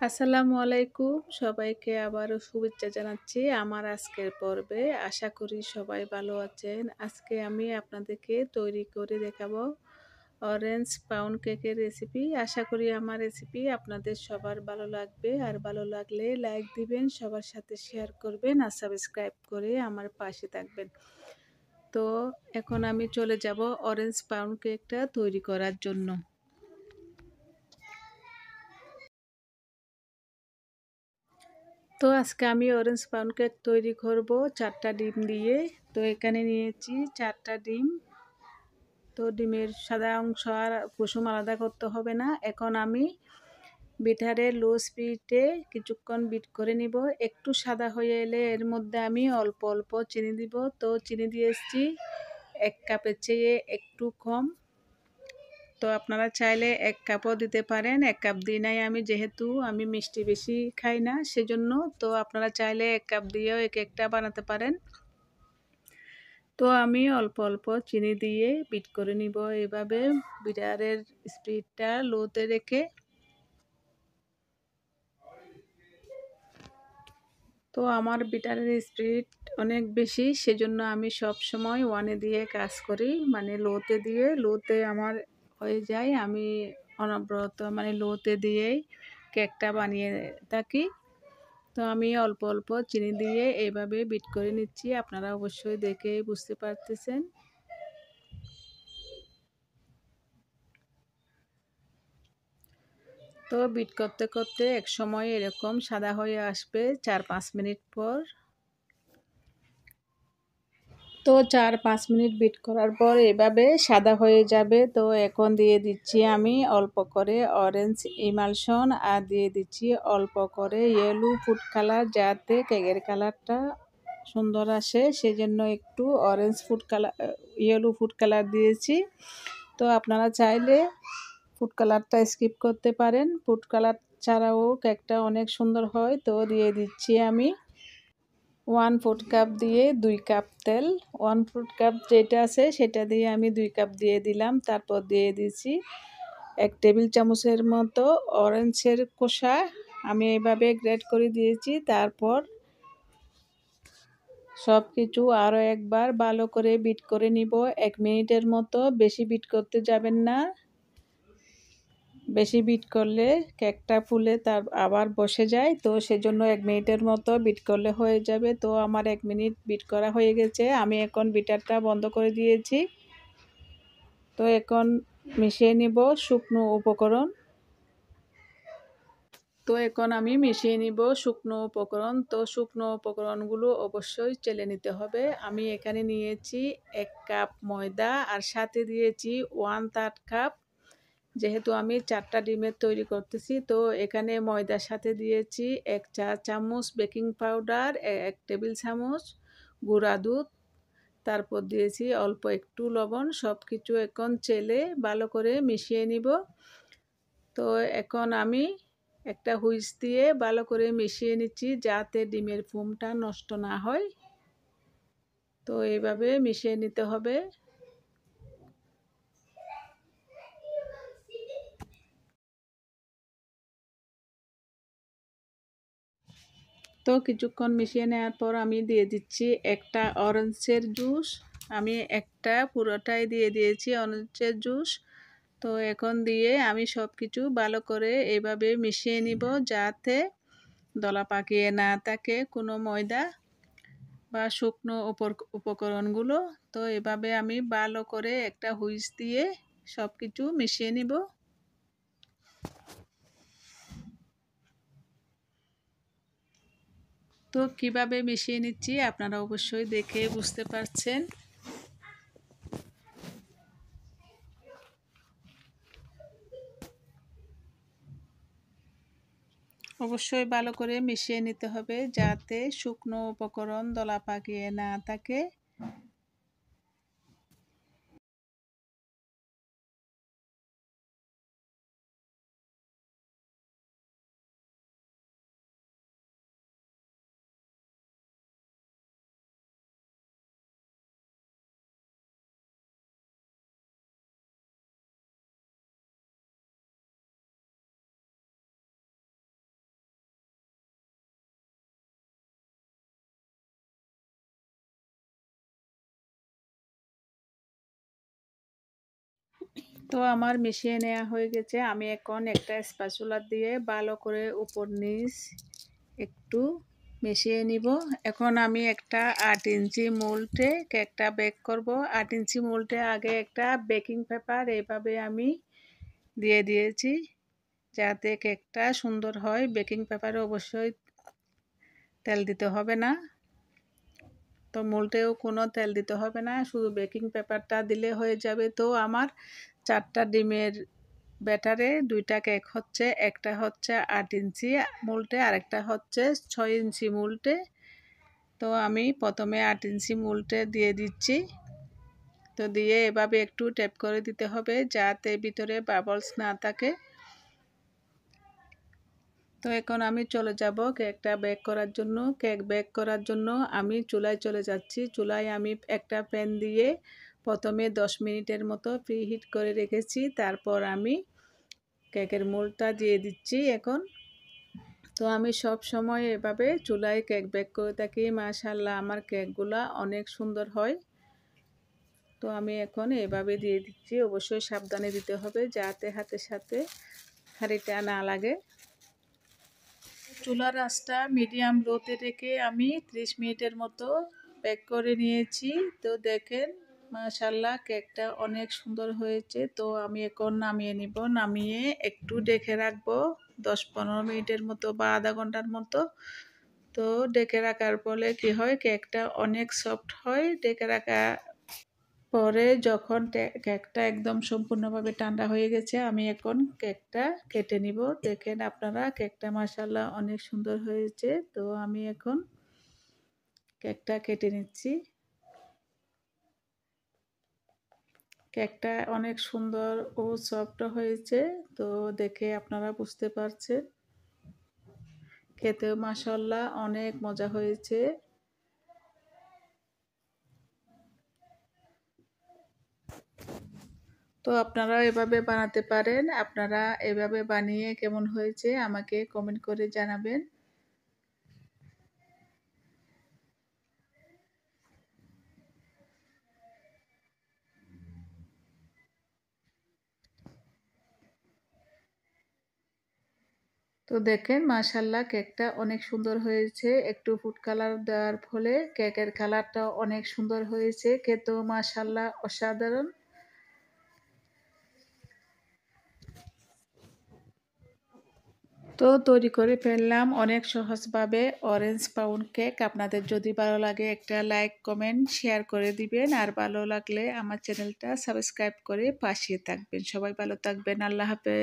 আসসালামু আলাইকুম। সবাইকে আবারও শুভেচ্ছা জানাচ্ছি আমার আজকের পর্বে। আশা করি সবাই ভালো আছেন। আজকে আমি আপনাদেরকে তৈরি করে দেখাবো অরেঞ্জ পাউন্ড কেকের রেসিপি। আশা করি আমার রেসিপি আপনাদের সবার ভালো লাগবে। আর ভালো লাগলে লাইক দিবেন, সবার সাথে শেয়ার করবেন আর সাবস্ক্রাইব করে আমার পাশে থাকবেন। তো এখন আমি চলে যাব অরেঞ্জ পাউন্ড কেকটা তৈরি করার জন্য। তো আজকে আমি অরেঞ্জ পাউন্ড কেক তৈরি করব 4টা ডিম দিয়ে। তো এখানে নিয়েছি 4টা ডিম। তো ডিমের সাদা অংশ আর কুসুম আলাদা করতে হবে না। এখন আমি বিটারে লো স্পিডে কিছুক্ষণ বিট করে নিব। একটু সাদা হয়ে এলে এর মধ্যে আমি অল্প অল্প চিনি দিব। তো চিনি দিয়েছি 1 কাপের চেয়ে একটু কম। তো আপনারা চাইলে 1 কাপও দিতে পারেন। 1 কাপ দিই নাই আমি, যেহেতু আমি মিষ্টি বেশি খাই না সেজন্য। তো আপনারা চাইলে 1 কাপ দিয়েও এই কেকটা বানাতে পারেন। তো আমি অল্প অল্প চিনি দিয়ে বিট করে নিব এভাবে বিটারের স্পিডটা লোতে রেখে। তো আমার বিটারের স্পিড অনেক বেশি, সেজন্য আমি সব সময় 1 দিয়ে কাজ করি, মানে লোতে দিয়ে। লোতে আমার হয়ে যায়, আমি অনবরত মানে লোতে দিয়েই কেকটা বানিয়ে থাকি। তো আমি অল্প অল্প চিনি দিয়ে এইভাবে বিট করে নিচ্ছি, আপনারা অবশ্যই দেখে বুঝতে পারতেছেন। তো বিট করতে করতে এক সময় এরকম সাদা হয়ে আসবে 4-5 মিনিট পর। তো 4-5 মিনিট বিট করার পর এভাবে সাদা হয়ে যাবে। তো এখন দিয়ে দিচ্ছি আমি অল্প করে অরেঞ্জ ইমালশন আর দিয়ে দিচ্ছি অল্প করে ইয়েলো ফুড কালার, যাতে কেকের কালারটা সুন্দর আসে সেজন্য একটু orange food colour yellow food colour দিয়েছি। তো আপনারা চাইলে ফুড কালারটা স্কিপ করতে পারেন, ফুড কালার ছাড়াও কেকটা অনেক সুন্দর হয়। তো দিয়ে দিচ্ছি আমি 1 ফুড কাপ দিয়ে 2 কাপ তেল। 1 ফুড কাপ যেটা আছে সেটা দিয়ে আমি 2 কাপ দিয়ে দিলাম। তারপর দিয়ে দিচ্ছি 1 টেবিল চামচের মতো অরেঞ্জের খোসা, আমি এইভাবে গ্রেট করে দিয়েছি। তারপর সব কিছু আরও একবার ভালো করে বিট করে নিব 1 মিনিটের মতো। বেশি বিট করতে যাবেন না, বেশি বিট করলে কেকটা ফুলে তার আবার বসে যায়। তো সেজন্য 1 মিনিটের মতো বিট করলে হয়ে যাবে। তো আমার 1 মিনিট বিট করা হয়ে গেছে, আমি এখন বিটারটা বন্ধ করে দিয়েছি। তো এখন মিশিয়ে নিব শুকনো উপকরণ। তো এখন আমি মিশিয়ে নিব শুকনো উপকরণ। তো শুকনো উপকরণগুলো অবশ্যই চেলে নিতে হবে। আমি এখানে নিয়েছি 1 কাপ ময়দা আর সাথে দিয়েছি 1/3 কাপ, যেহেতু আমি 4টা ডিমের তৈরি করতেছি। তো এখানে ময়দার সাথে দিয়েছি 1 চা চামচ বেকিং পাউডার, 1 টেবিল চামচ গুঁড়া দুধ, তারপর দিয়েছি অল্প একটু লবণ। সব কিছু এখন চেলে ভালো করে মিশিয়ে নিব। তো এখন আমি একটা হুইস্ক দিয়ে ভালো করে মিশিয়ে নিচ্ছি, যাতে ডিমের ফোমটা নষ্ট না হয়। তো এইভাবে মিশিয়ে নিতে হবে। তো কিছুক্ষণ মিশিয়ে নেওয়ার পর আমি দিয়ে দিচ্ছি একটা অরেঞ্জের জুস। আমি একটা পুরোটাই দিয়ে দিয়েছি অরেঞ্জের জুস। তো এখন দিয়ে আমি সব কিছু ভালো করে এভাবে মিশিয়ে নিব, যাতে দলা পাকিয়ে না থাকে কোনো ময়দা বা শুকনো উপকরণগুলো। তো এভাবে আমি ভালো করে একটা হুইস্ক দিয়ে সব কিছু মিশিয়ে নিব। তো কিভাবে মিশিয়ে নিচ্ছি আপনারা অবশ্যই দেখে বুঝতে পারছেন। অবশ্যই ভালো করে মিশিয়ে নিতে হবে, যাতে শুকনো উপকরণ দলা পাকিয়ে না থাকে। তো আমার মিশিয়ে নেওয়া হয়ে গেছে। আমি এখন একটা স্প্যাচুলা দিয়ে ভালো করে উপর নিচ একটু মিশিয়ে নিব। এখন আমি একটা 8 ইঞ্চি মোল্ডে কেকটা বেক করব। 8 ইঞ্চি মোল্ডে আগে একটা বেকিং পেপার এভাবে আমি দিয়ে দিয়েছি যাতে কেকটা সুন্দর হয়। বেকিং পেপারে অবশ্যই তেল দিতে হবে না, তো মোল্ডেও কোনো তেল দিতে হবে না, শুধু বেকিং পেপারটা দিলে হয়ে যাবে। তো আমার 4টা ডিমের ব্যাটারে 2টা কেক হচ্ছে, একটা হচ্ছে 8 ইঞ্চি মোল্ডে আরেকটা হচ্ছে 6 ইঞ্চি মোল্ডে। তো আমি প্রথমে 8 ইঞ্চি মোল্ডে দিয়ে দিচ্ছি। তো দিয়ে এভাবে একটু ট্যাপ করে দিতে হবে যাতে ভিতরে বাবলস না থাকে। তো এখন আমি চলে যাব কেকটা বেক করার জন্য। কেক বেক করার জন্য আমি চুলায় চলে যাচ্ছি। চুলায় আমি একটা প্যান দিয়ে প্রথমে 10 মিনিটের মতো প্রিহিট করে রেখেছি। তারপর আমি কেকের মোল্ডটা দিয়ে দিচ্ছি এখন। তো আমি সব সময় এভাবে চুলায় কেক বেক করে থাকি। মাশাআল্লাহ আমার কেকগুলা অনেক সুন্দর হয়। তো আমি এখন এভাবে দিয়ে দিচ্ছি। অবশ্যই সাবধানে দিতে হবে যাতে হাতের সাথে হাঁড়িটা না লাগে। চুলার আঁচটা মিডিয়াম লোতে রেখে আমি 30 মিনিটের মতো বেক করে নিয়েছি। তো দেখেন মাশাআল্লাহ কেকটা অনেক সুন্দর হয়েছে। তো আমি এখন নামিয়ে নিব। নামিয়ে একটু ঢেকে রাখবো 10-15 মিনিটের মতো বা আধা ঘন্টার মতো। তো ঢেকে রাখার ফলে কি হয়, কেকটা অনেক সফট হয়। ঢেকে রাখা পরে যখন কেকটা একদম সম্পূর্ণভাবে ঠান্ডা হয়ে গেছে, আমি এখন কেকটা কেটে নিব। দেখেন আপনারা কেকটা মাশাআল্লাহ অনেক সুন্দর হয়েছে। তো আমি এখন কেকটা কেটে নিচ্ছি। কেকটা অনেক সুন্দর ও সফট হয়েছে। তো দেখে আপনারা বুঝতে পারছেন। খেতেও মাশাআল্লাহ অনেক মজা হয়েছে। তো আপনারা এভাবে বানাতে পারেন। আপনারা এভাবে বানিয়ে কেমন হয়েছে আমাকে কমেন্ট করে জানাবেন। তো দেখেন মাশাআল্লাহ কেকটা অনেক সুন্দর হয়েছে। একটু ফুড কালার দেওয়ার ফলে কেকের কালারটা অনেক সুন্দর হয়েছে। খেতেও মাশাআল্লাহ অসাধারণ। তো তৈরি করে ফেললাম অনেক সহজভাবে অরেঞ্জ পাউন্ড কেক। আপনাদের যদি ভালো লাগে একটা লাইক, কমেন্ট, শেয়ার করে দিবেন। আর ভালো লাগলে আমার চ্যানেলটা সাবস্ক্রাইব করে পাশে থাকবেন। সবাই ভালো থাকবেন। আল্লাহ হাফেজ।